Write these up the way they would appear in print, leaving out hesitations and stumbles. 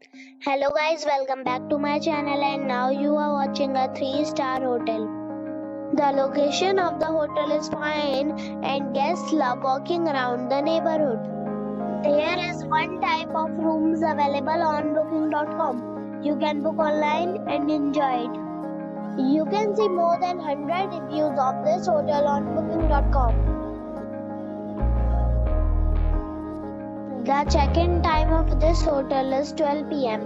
Hello guys, welcome back to my channel and now you are watching a 3-star hotel. The location of the hotel is fine and guests love walking around the neighborhood. There is one type of rooms available on booking.com. You can book online and enjoy it. You can see more than 100 reviews of this hotel on booking.com. The check-in time of this hotel is 12 p.m.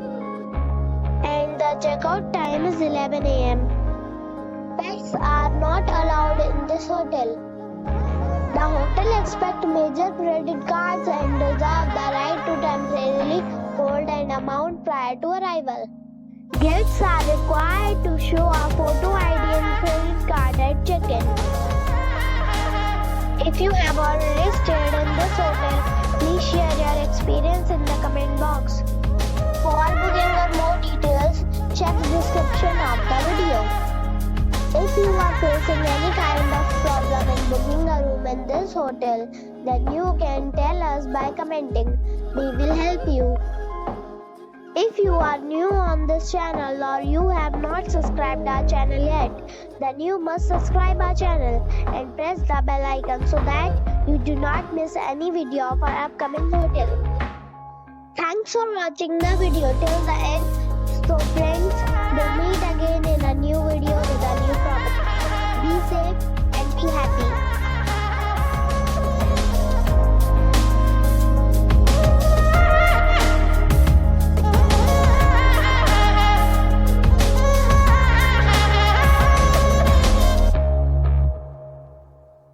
and the check-out time is 11 a.m. Pets are not allowed in this hotel. The hotel accepts major credit cards and reserves the right to temporarily hold an amount prior to arrival. Guests are required to show a photo ID and credit card at check-in. If you have already stayed in this hotel, please share your experience in the comment box. For booking or more details, check the description of the video. If you are facing any kind of problem in booking a room in this hotel, then you can tell us by commenting. We will help you. If you are new on this channel or you have not subscribed our channel yet, then you must subscribe our channel and press the bell icon so that you do not miss any video of our upcoming hotel. Thanks for watching the video till the end. So friends, we'll meet again in a new video with a new property. Be safe and be happy.